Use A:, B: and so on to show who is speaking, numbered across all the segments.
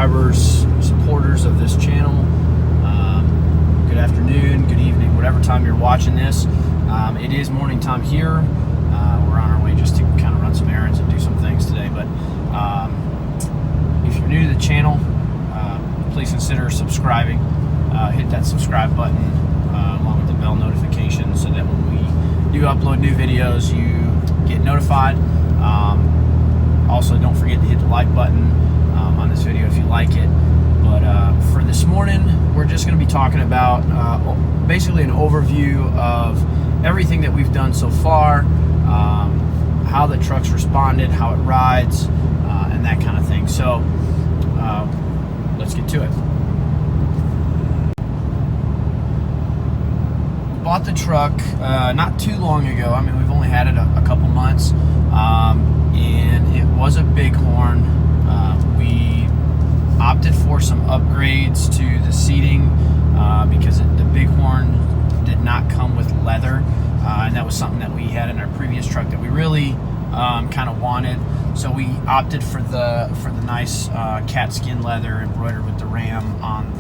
A: subscribers, supporters of this channel. Good afternoon, good evening, whatever time you're watching this. It is morning time here. We're on our way just to kind of run some errands and do some things today. But if you're new to the channel, please consider subscribing. Hit that subscribe button along with the bell notification so that when we do upload new videos, you get notified. Also, don't forget to hit the like button on this video if you like it. But for this morning, we're just going to be talking about basically an overview of everything that we've done so far, how the truck's responded, how it rides, and that kind of thing. So let's get to it. We bought the truck not too long ago. I mean, we've only had it a couple months, and it was a Bighorn. We opted for some upgrades to the seating because the Bighorn did not come with leather, and that was something that we had in our previous truck that we really kind of wanted. So we opted for the nice cat skin leather embroidered with the ram on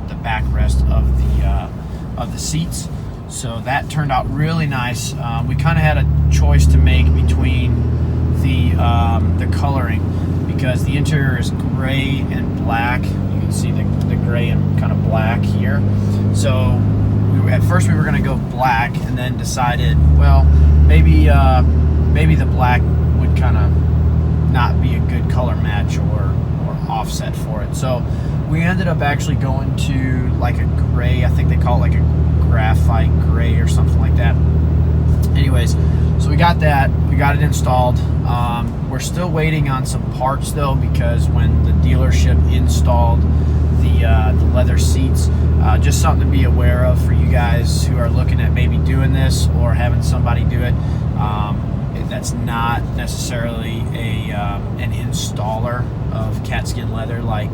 A: the backrest of the seats. So that turned out really nice. We kind of had a choice to make between the coloring, because the interior is gray and black. You can see the gray and kind of black here. So at first we were going to go black, and then decided, well, maybe the black would kind of not be a good color match or offset for it. So we ended up actually going to like a gray. I think they call it like a graphite gray or something like that. Anyways, so we got that. We got it installed. We're still waiting on some parts though, because when the dealership installed the leather seats, just something to be aware of for you guys who are looking at maybe doing this or having somebody do it. That's not necessarily an installer of cat skin leather like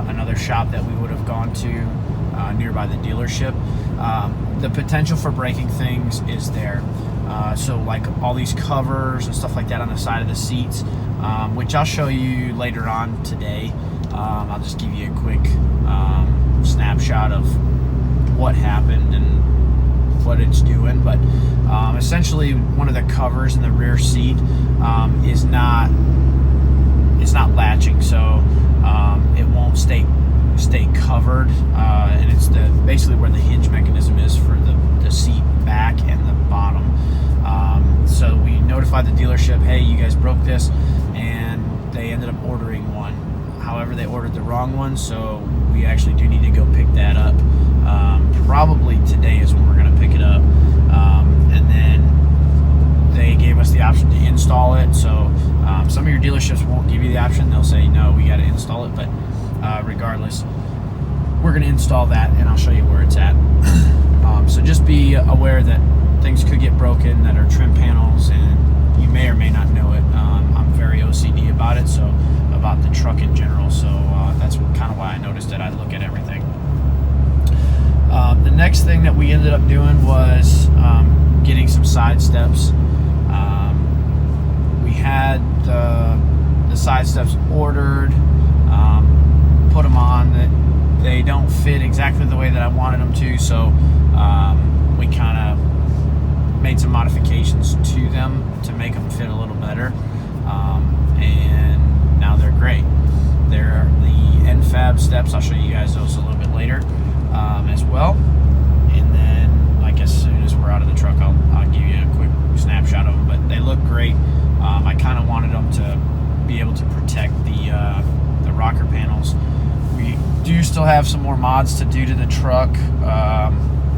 A: another shop that we would have gone to nearby the dealership. The potential for breaking things is there. So like all these covers and stuff like that on the side of the seats, which I'll show you later on today. I'll just give you a quick snapshot of what happened and what it's doing. But essentially, one of the covers in the rear seat is not latching, so it won't stay covered, and it's basically where the hinge mechanism is for the seat back and the bottom. So we notified the dealership, hey, you guys broke this, and they ended up ordering one. However, they ordered the wrong one, so we actually do need to go pick that up. Probably today is when we're going to pick it up, and then they gave us the option to install it. So some of your dealerships won't give you the option. They'll say, no, we got to install it. But regardless, we're going to install that, and I'll show you where it's at. So just be aware that things could get broken that are trim panels, and you may or may not know it. I'm very OCD about it, so about the truck in general. So that's kind of why I noticed it. I look at everything. The next thing that we ended up doing was getting some side steps. We had the side steps ordered, put them on. That they don't fit exactly the way that I wanted them to, so we kind of made some modifications to them to make them fit a little better, and now they're great. They're the NFAB steps. I'll show you guys those a little bit later as well. And then, like, as soon as we're out of the truck, I'll give you a quick snapshot of them. But they look great. I kind of wanted them to be able to protect the rocker panels. We do still have some more mods to do to the truck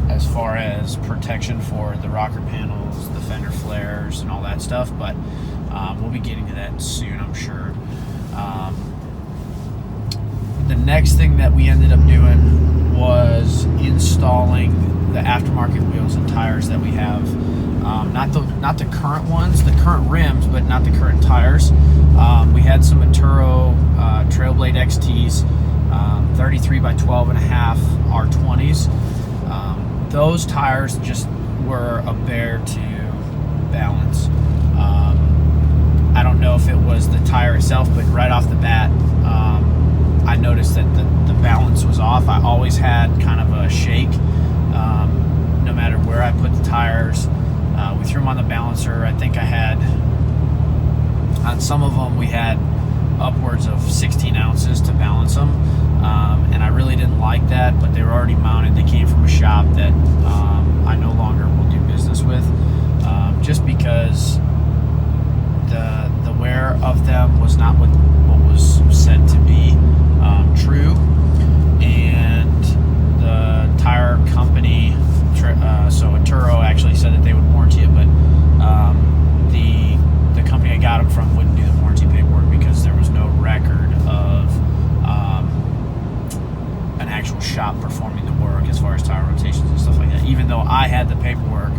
A: as far as protection for the rocker panels, the fender flares, and all that stuff. But we'll be getting to that soon, I'm sure. The next thing that we ended up doing was installing the aftermarket wheels and tires that we have. Not the current ones, the current rims, but not the current tires. We had some Maturo Trailblade XTs, 33 by 12.5 R20s. Those tires just were a bear to balance. I don't know if it was the tire itself, but right off the bat, we had upwards of 16 ounces to balance them, and I really didn't like that, but they were already mounted. They came from a shop that I no longer will do business with, just because the wear of them was not what was said to be true, and the tire company, so Aturo actually said that they would warranty it, but the company I got them from wouldn't do the warranty paperwork because there was no record of an actual shop performing the work as far as tire rotations and stuff like that, even though I had the paperwork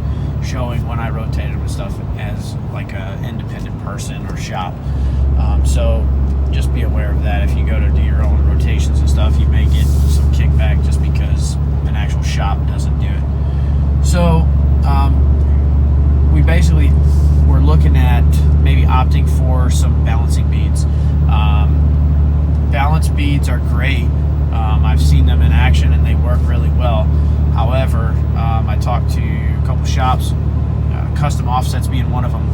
A: showing when I rotated them and stuff as like an independent person or shop. So just be aware of that. If you go to do your own rotations and stuff, you may get some kickback just because an actual shop doesn't do it. So we basically were looking at maybe opting for some balancing beads. Balance beads are great. I've seen them in action and they work really well. However, I talked to a couple shops, Custom Offsets being one of them,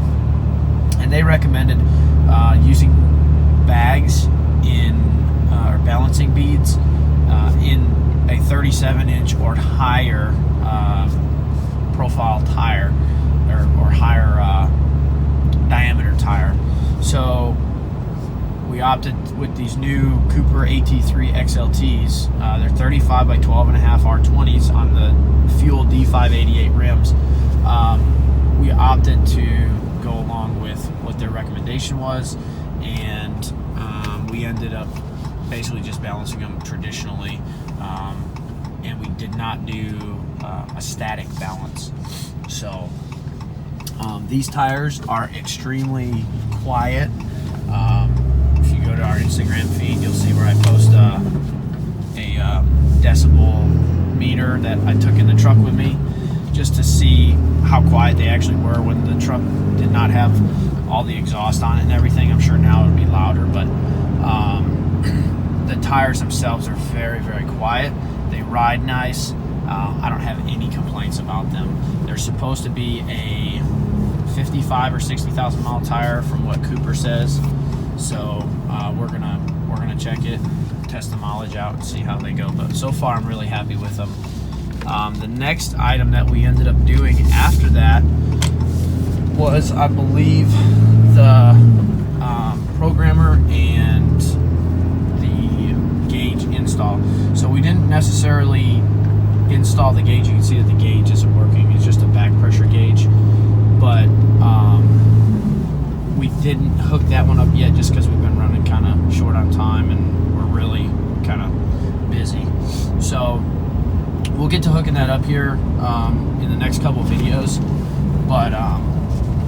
A: and they recommended using bags or balancing beads in a 37-inch or higher profile tire or higher diameter tire. So we opted with these new Cooper AT3 XLTs. They're 35 by 12.5 R20s on the Fuel D588 rims. We opted to go along with what their recommendation was, and we ended up basically just balancing them traditionally, and we did not do a static balance. So these tires are extremely quiet. If you go to our Instagram feed, you'll see where I post a decibel meter that I took in the truck with me, just to see how quiet they actually were when the truck did not have all the exhaust on it and everything. I'm sure now it would be louder, but the tires themselves are very, very quiet. They ride nice. I don't have any complaints about them. They're supposed to be a 55 or 60,000 mile tire from what Cooper says. So we're gonna check it, test the mileage out, and see how they go. But so far, I'm really happy with them. The next item that we ended up doing after that was, I believe, the programmer and the gauge install. So we didn't necessarily install the gauge. You can see that the gauge isn't working. It's just a back pressure gauge. But we didn't hook that one up yet just because we've been running kind of short on time and we're really kind of busy. So we'll get to hooking that up here in the next couple videos. But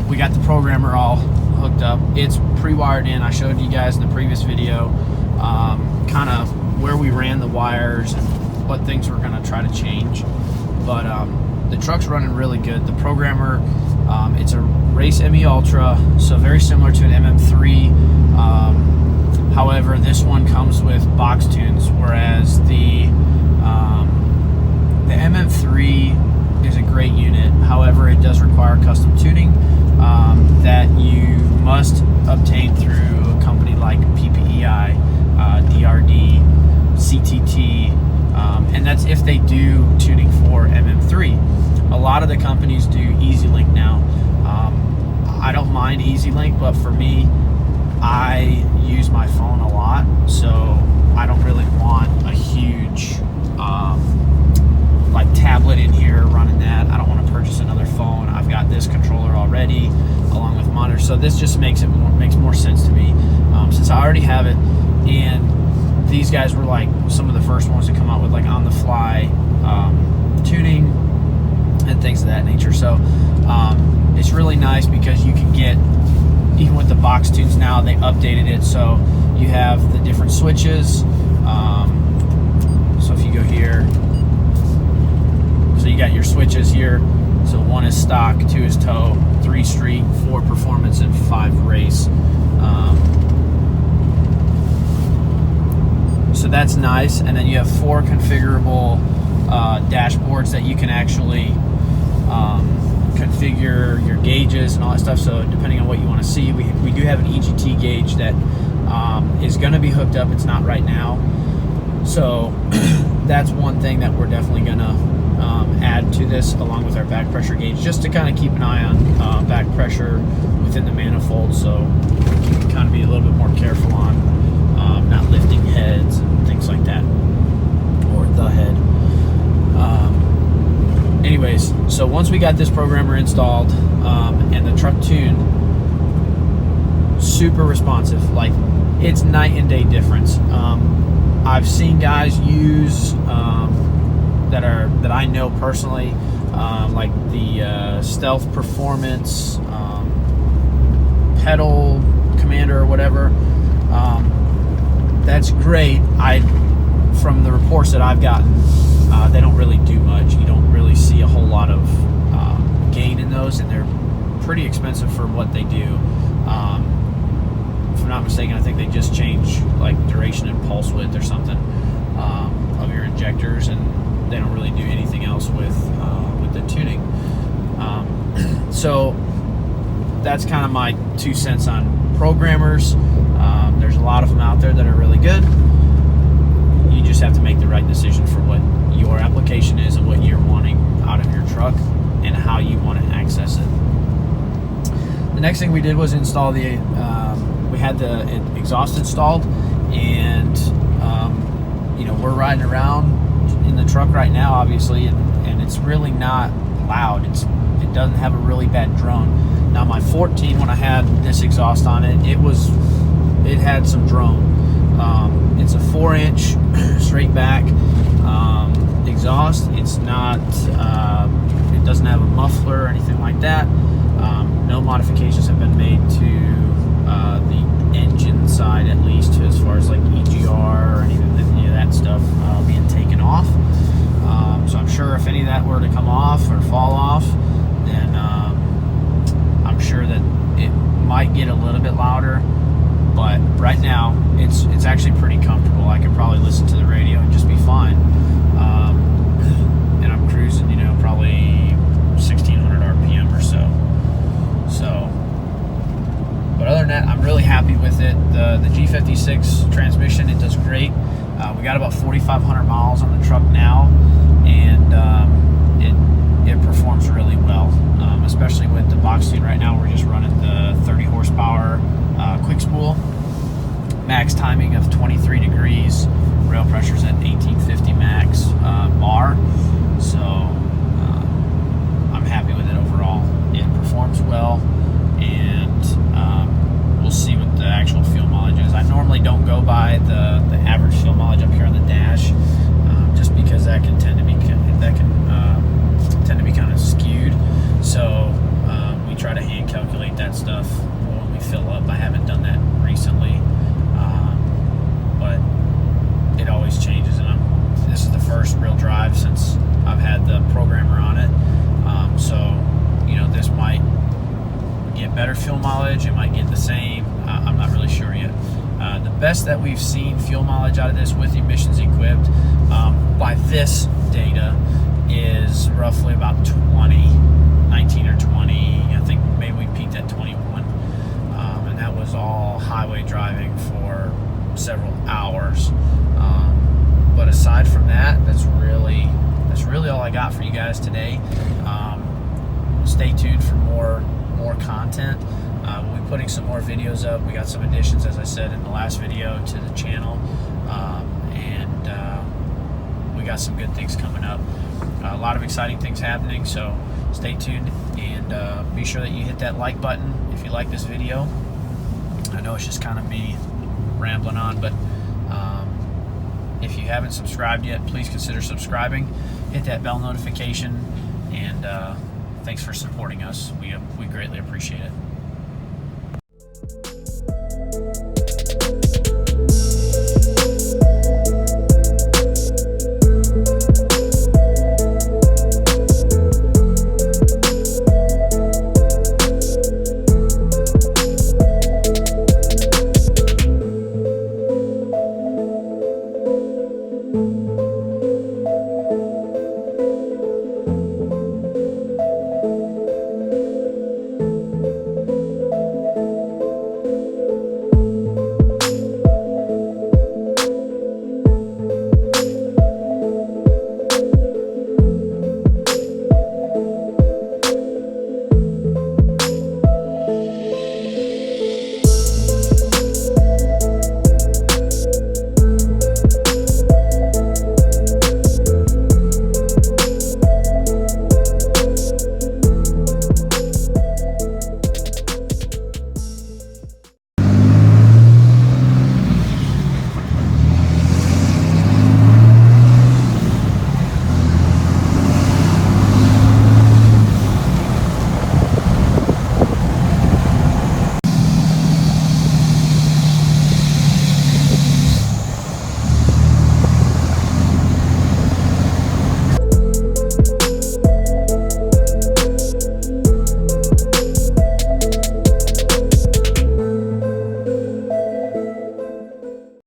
A: we got the programmer all hooked up. It's pre-wired in. I showed you guys in the previous video kind of where we ran the wires and what things we're going to try to change. But the truck's running really good. The programmer, it's a Race ME Ultra, so very similar to an MM3. However, this one comes with box tunes, whereas the MM3 is a great unit. However, it does require custom tuning that you must obtain through a company like PPEI, DRD, CTT, and that's if they do tuning for MM3. A lot of the companies do EasyLink now. I don't mind EasyLink, but for me, I use my phone a lot, so I don't really want a huge like tablet in here running that. I don't want to purchase another phone. I've got this controller already along with monitor, so this just makes more sense to me since I already have it. And these guys were like some of the first ones to come out with like on the fly tuning and things of that nature. So it's really nice because you can get, even with the box tunes now, they updated it so you have the different switches. So if you go here, so you got your switches here. So 1 is stock, 2 is tow, 3 street, 4 performance, and 5 race. So that's nice. And then you have 4 configurable dashboards that you can actually configure your gauges and all that stuff. So depending on what you want to see, we do have an EGT gauge that is going to be hooked up. It's not right now. So that's one thing that we're definitely going to add to this, along with our back pressure gauge, just to kind of keep an eye on back pressure within the manifold, so you can kind of be a little bit more careful on not lifting heads and things like that, or the head. Anyways, so once we got this programmer installed and the truck tuned, super responsive. Like, it's night and day difference. I've seen guys use that I know personally, like the Stealth Performance pedal commander or whatever. That's great. From the reports that I've gotten, they don't really do much. You don't really see a whole lot of gain in those, and they're pretty expensive for what they do. If I'm not mistaken, I think they just change like duration and pulse width or something of your injectors, and they don't really do anything else with the tuning. So that's kind of my 2 cents on programmers. There's a lot of them out there that are really good. You just have to make the right decision for what your application is and what you're wanting out of your truck and how you want to access it. The next thing we did was install we had the exhaust installed, and we're riding around in the truck right now, obviously, and it's really not loud. It doesn't have a really bad drone. Now my 14, when I had this exhaust on it, it had some drone. It's a 4-inch straight back exhaust. It's not it doesn't have a muffler or anything like that. No modifications have been made to the engine side, at least, as far as like EGR or any of that stuff being taken off. So I'm sure if any of that were to come off or fall off, then I'm sure that it might get a little bit louder. But right now, it's actually pretty comfortable. I could probably listen to the radio and just be fine. And I'm cruising, probably 1600 RPM or so. But other than that, I'm really happy with it. The G56 transmission, it does great. We got about 4,500 miles on the truck now, and it performs really well. Especially with the box tune right now, we're just running the 30 horsepower quick spool, max timing of 23 degrees, rail pressure's at 1850 max bar. So I'm happy with it overall. It performs well, and we'll see what the actual fuel mileage is. I normally don't go by the average fuel mileage up here on the dash, just because that can tend to be kind of skewed. So we try to hand calculate that stuff when we fill up. I haven't done that recently, but it always changes, and this is the first real drive since I've had the programmer on it. So this might get better fuel mileage, it might get the same. I'm not really sure yet. The best that we've seen fuel mileage out of this with emissions equipped by this data is roughly about 19 or 20. I think maybe we peaked at 21, and that was all highway driving for several hours. But aside from that, that's really all I got for you guys today. Stay tuned for more content. We'll be putting some more videos up. We got some additions, as I said in the last video, to the channel, and we got some good things coming up. A lot of exciting things happening, so stay tuned, and be sure that you hit that like button if you like this video. I know it's just kind of me rambling on, but if you haven't subscribed yet, please consider subscribing. Hit that bell notification, and thanks for supporting us. We greatly appreciate it.